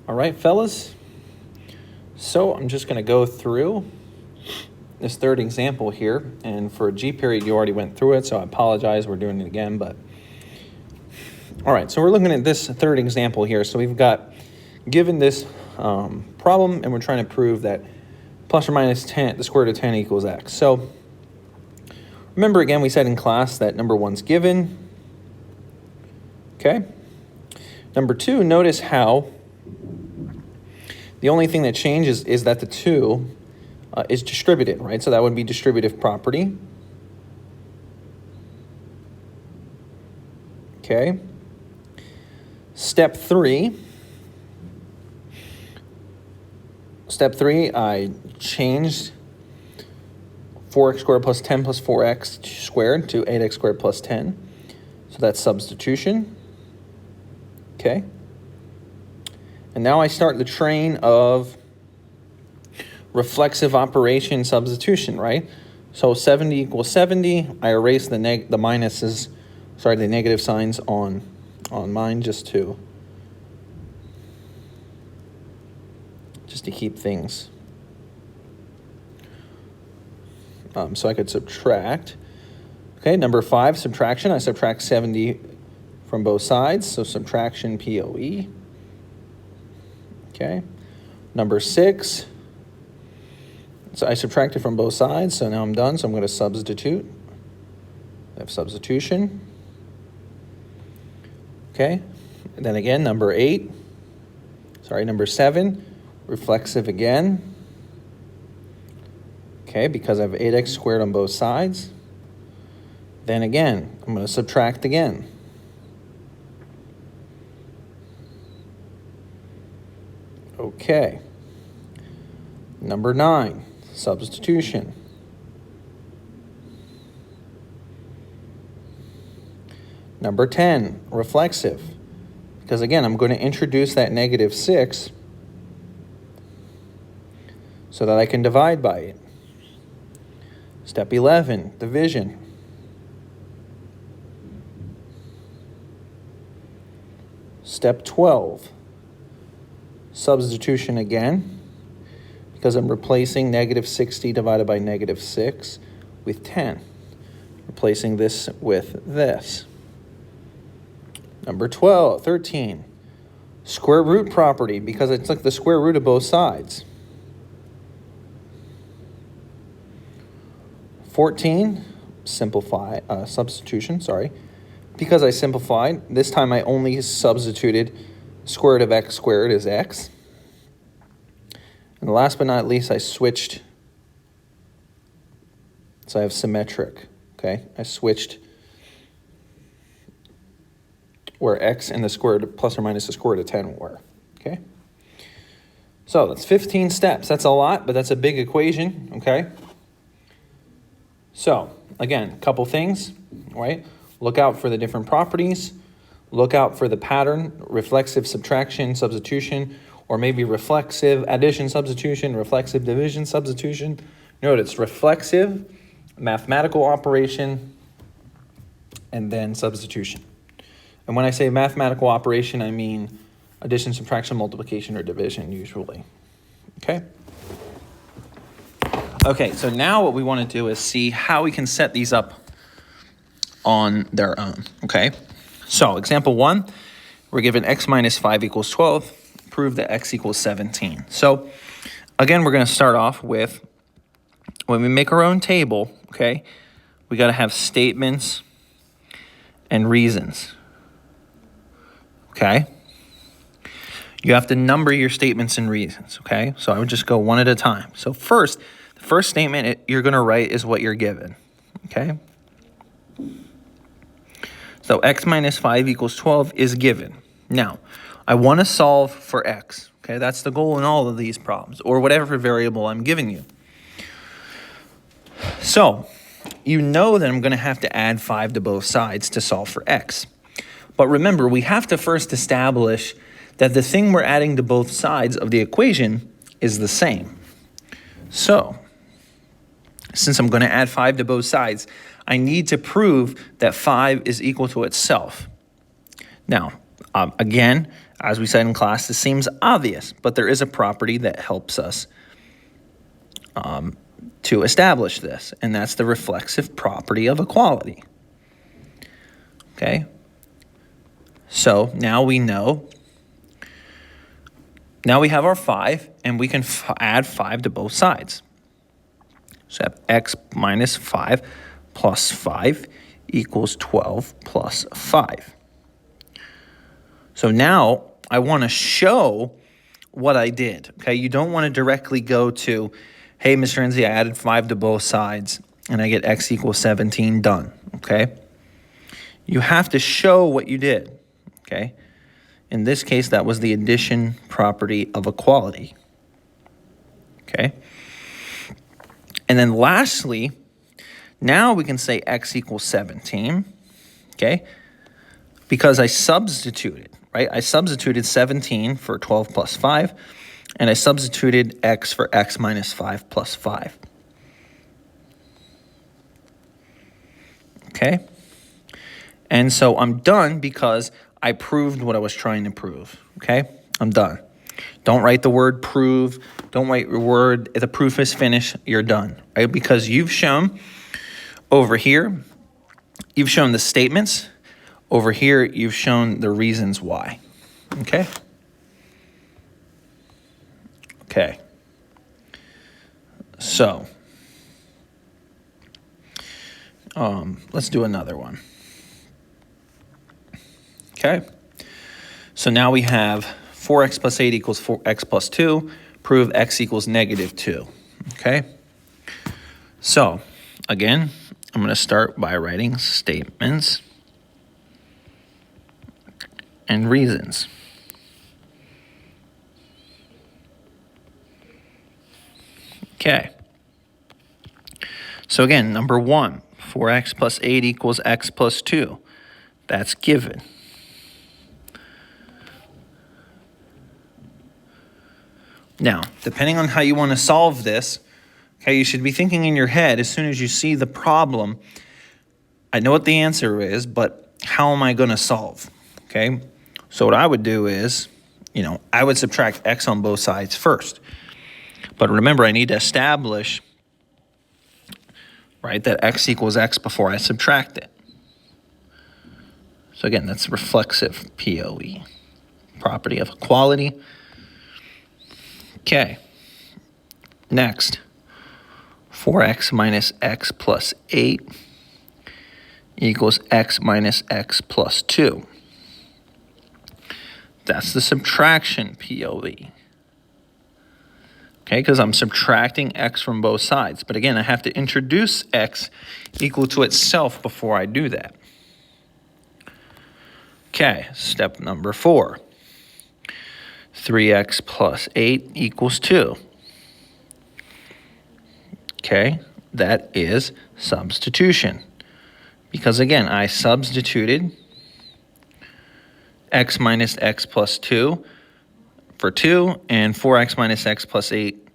All right, fellas. So I'm just going to go through this third example here. And for a G period, you already went through it, so I apologize. We're doing it again. But all right, so we're looking at this third example here. So we've got given this problem, and we're trying to prove that plus or minus 10, the square root of 10 equals x. So remember, again, we said in class that number 1's given. Okay. Number 2, notice how the only thing that changes is that the 2 is distributed, right? So that would be distributive property. Okay. Step 3, I changed 4x squared plus 10 plus 4x squared to 8x squared plus 10. So that's substitution. Okay. And now I start the train of reflexive operation substitution, right? So 70 equals 70. I erase the minuses, the negative signs on mine just to keep things. So I could subtract. Okay, number 5, subtraction. I subtract 70 from both sides, so subtraction POE. Okay, number 6. So I subtracted from both sides, so now I'm done. So I'm going to substitute. I have substitution. Okay, and then again, number 7, reflexive again. Okay, because I have 8x squared on both sides. Then again, I'm going to subtract again. Okay. Number 9, substitution. Number 10, reflexive. Because again, I'm going to introduce that negative 6 so that I can divide by it. Step 11, division. Step 12, substitution again, because I'm replacing negative 60 divided by negative 6 with 10. Replacing this with this. Number 13, square root property, because I took the square root of both sides. 14, substitution, because I simplified. This time I only substituted square root of x squared as x. And last but not least, I switched. So I have symmetric, okay? I switched where x and the square root plus or minus the square root of 10 were, okay? So that's 15 steps. That's a lot, but that's a big equation, okay? So, again, a couple things, right? Look out for the different properties. Look out for the pattern, reflexive subtraction, substitution, or maybe reflexive addition, substitution, reflexive division, substitution. Notice reflexive, mathematical operation, and then substitution. And when I say mathematical operation, I mean addition, subtraction, multiplication, or division usually, okay? Okay, so now what we want to do is see how we can set these up on their own, okay? So example 1, we're given x minus 5 equals 12. Prove that x equals 17. So again, we're going to start off with, when we make our own table, okay, we got to have statements and reasons, okay? You have to number your statements and reasons, okay? So I would just go one at a time. So first, the first statement you're going to write is what you're given, okay? So x minus 5 equals 12 is given. Now, I want to solve for x, okay? That's the goal in all of these problems, or whatever variable I'm giving you. So, you know that I'm going to have to add 5 to both sides to solve for x. But remember, we have to first establish that the thing we're adding to both sides of the equation is the same. So, since I'm going to add 5 to both sides, I need to prove that 5 is equal to itself. Now, again, As we said in class, this seems obvious, but there is a property that helps us to establish this, and that's the reflexive property of equality. Okay? So now we know. Now we have our 5, and we can add 5 to both sides. So I have x minus 5 plus 5 equals 12 plus 5. So now I want to show what I did. Okay, you don't want to directly go to, hey, Mr. Enzi, I added 5 to both sides, and I get x equals 17, done. Okay? You have to show what you did. Okay? In this case, that was the addition property of equality. Okay? And then lastly, now we can say x equals 17, okay? Because I substituted, right? I substituted 17 for 12 plus 5, and I substituted x for x minus 5 plus 5. Okay? And so I'm done because I proved what I was trying to prove, okay? I'm done. Don't write the word prove. Don't write the word, if the proof is finished, you're done, right? Because you've shown over here, you've shown the statements. Over here, you've shown the reasons why, okay? Okay. So, let's do another one. Okay. So now we have 4x plus 8 equals 4x plus 2. Prove x equals negative 2. Okay. So, again, I'm going to start by writing statements and reasons. Okay. So again, number 1, 4x plus 8 equals x plus 2. That's given. Now, depending on how you want to solve this, okay, you should be thinking in your head as soon as you see the problem, I know what the answer is, but how am I going to solve? Okay, so what I would do is, I would subtract x on both sides first. But remember, I need to establish, right, that x equals x before I subtract it. So again, that's reflexive POE, property of equality. Okay, next, 4x minus x plus 8 equals x minus x plus 2. That's the subtraction POE. Okay, because I'm subtracting x from both sides. But again, I have to introduce x equal to itself before I do that. Okay, step number 4. 3x plus 8 equals 2. Okay, that is substitution. Because again, I substituted x minus x plus 2 for 2, and 4x minus x plus 8,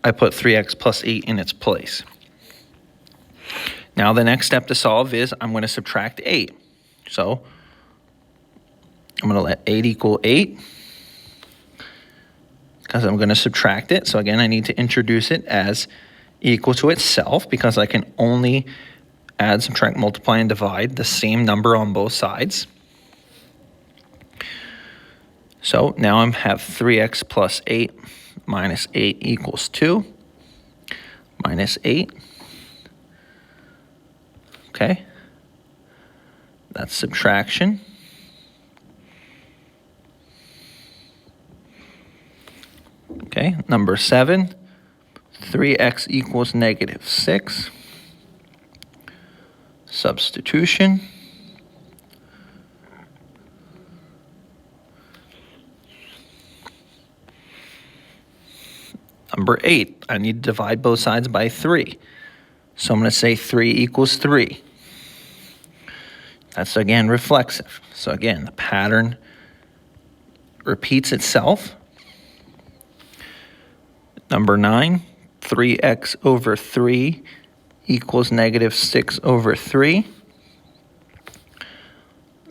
I put 3x plus 8 in its place. Now the next step to solve is I'm going to subtract 8. So I'm going to let 8 equal 8 because I'm going to subtract it. So again, I need to introduce it as equal to itself because I can only add, subtract, multiply, and divide the same number on both sides. So now I have 3x plus 8 minus 8 equals 2 minus 8. Okay, that's subtraction. Okay, number 7, 3x equals negative 6. Substitution. Number 8, I need to divide both sides by 3. So I'm going to say 3 equals 3. That's, again, reflexive. So, again, the pattern repeats itself. Number 9, 3x over 3 equals negative 6 over 3.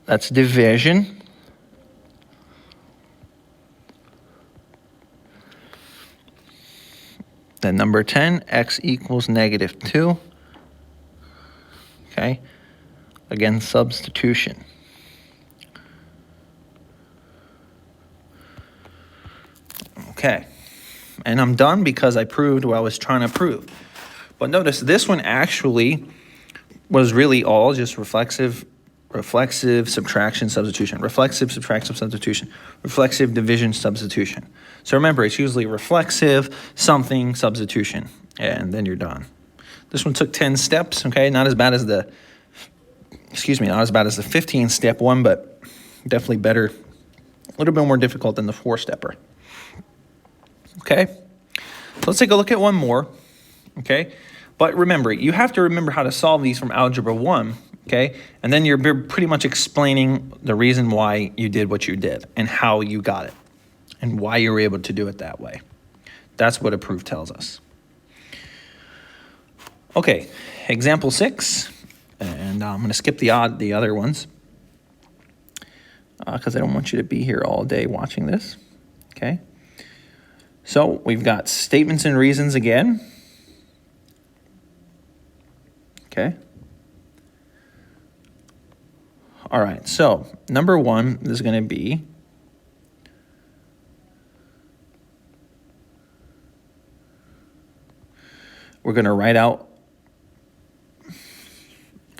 That's division. then number 10, x equals -2. Okay. Again, substitution. Okay. And I'm done because I proved what I was trying to prove. But notice this one actually was really all just reflexive subtraction substitution, reflexive subtraction substitution, reflexive division substitution. So remember, it's usually reflexive something substitution, and then you're done. This one took 10 steps, okay? Not as bad as the 15-step one, but definitely better, a little bit more difficult than the 4-stepper. Okay? So let's take a look at one more, okay? But remember, you have to remember how to solve these from Algebra 1, okay? And then you're pretty much explaining the reason why you did what you did and how you got it and why you were able to do it that way. That's what a proof tells us. Okay, example 6, and I'm going to skip the other ones because I don't want you to be here all day watching this, okay? So we've got statements and reasons again. Okay. All right, so number 1 is going to be we're going to write out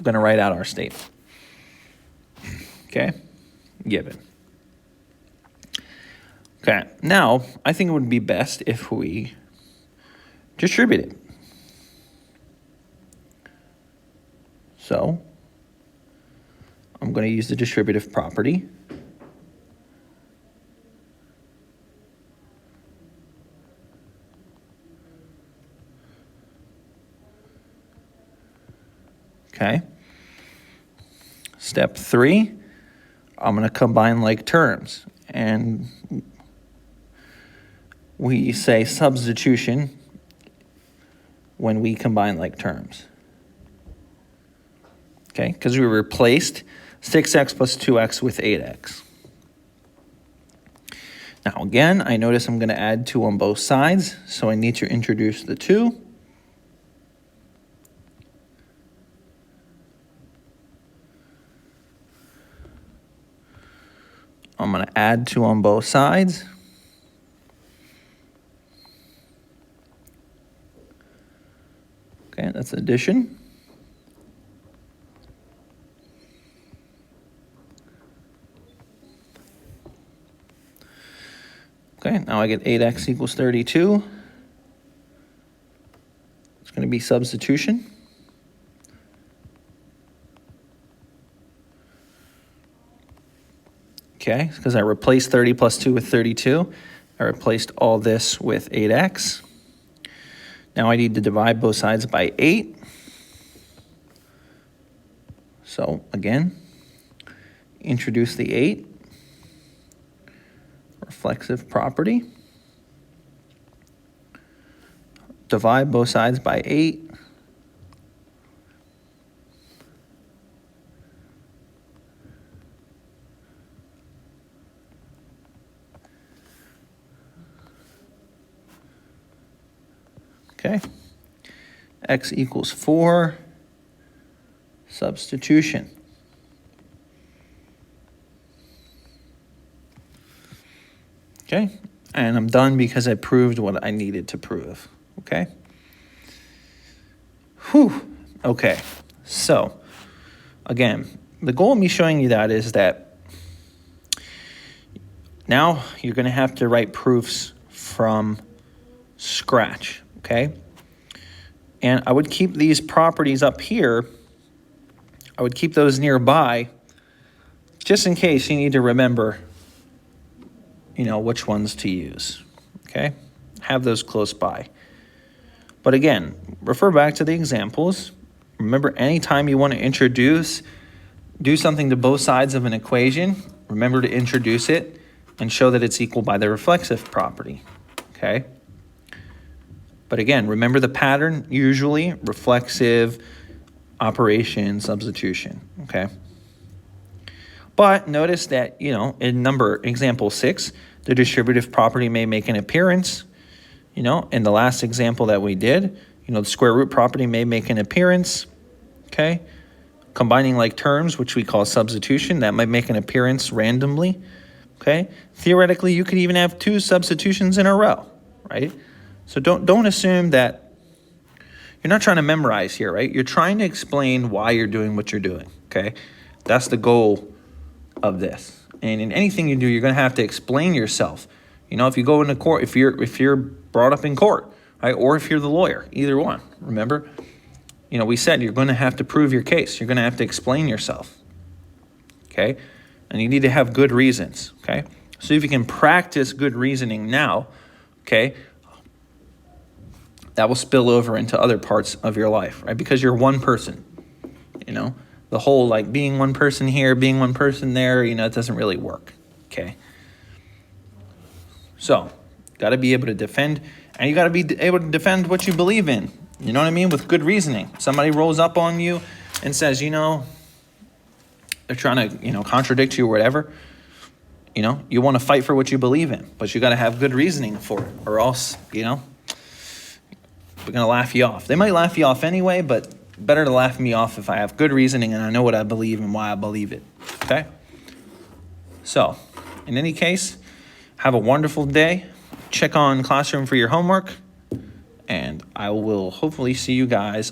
our statement. Okay? Given. Okay, now I think it would be best if we distribute it. So I'm going to use the distributive property. Okay. Step 3, I'm going to combine like terms. And we say substitution when we combine like terms. Okay, because we replaced 6x plus 2x with 8x. Now again, I notice I'm going to add 2 on both sides, so I need to introduce the 2. I'm going to add 2 on both sides. Okay, that's addition. Okay, now I get 8x equals 32. It's going to be substitution. Okay, because I replaced 30 plus 2 with 32. I replaced all this with 8x. Now I need to divide both sides by 8. So again, introduce the 8. Reflexive property. Divide both sides by 8. Okay. X equals 4. Substitution. Okay, and I'm done because I proved what I needed to prove, okay? Whew, okay, so, again, the goal of me showing you that is that now you're going to have to write proofs from scratch, okay? And I would keep these properties up here, I would keep those nearby, just in case you need to remember which ones to use, okay? Have those close by. But again, refer back to the examples. Remember, anytime you want to do something to both sides of an equation, remember to introduce it and show that it's equal by the reflexive property, okay? But again, remember the pattern, usually reflexive, operation, substitution, okay? But notice that, in example 6, the distributive property may make an appearance. You know, in the last example that we did, you know, the square root property may make an appearance, okay? Combining like terms, which we call substitution, that might make an appearance randomly, okay? Theoretically, you could even have 2 substitutions in a row, right? So don't assume that you're not trying to memorize here, right? You're trying to explain why you're doing what you're doing, okay? That's the goal of this. And in anything you do, you're going to have to explain yourself. You know, if you go into court, if you're brought up in court, right? Or if you're the lawyer, either one, remember? You know, we said you're going to have to prove your case. You're going to have to explain yourself, okay? And you need to have good reasons, okay? So if you can practice good reasoning now, okay, that will spill over into other parts of your life, right? Because you're one person, you know? The whole, like, being one person here, being one person there, you know, it doesn't really work, okay? So, got to be able to defend, and you got to be able to defend what you believe in. You know what I mean? With good reasoning. Somebody rolls up on you and says, you know, they're trying to, you know, contradict you or whatever. You know, you want to fight for what you believe in, but you got to have good reasoning for it, or else, you know, they're going to laugh you off. They might laugh you off anyway, but better to laugh me off if I have good reasoning and I know what I believe and why I believe it, okay? So, in any case, have a wonderful day. Check on Classroom for your homework. And I will hopefully see you guys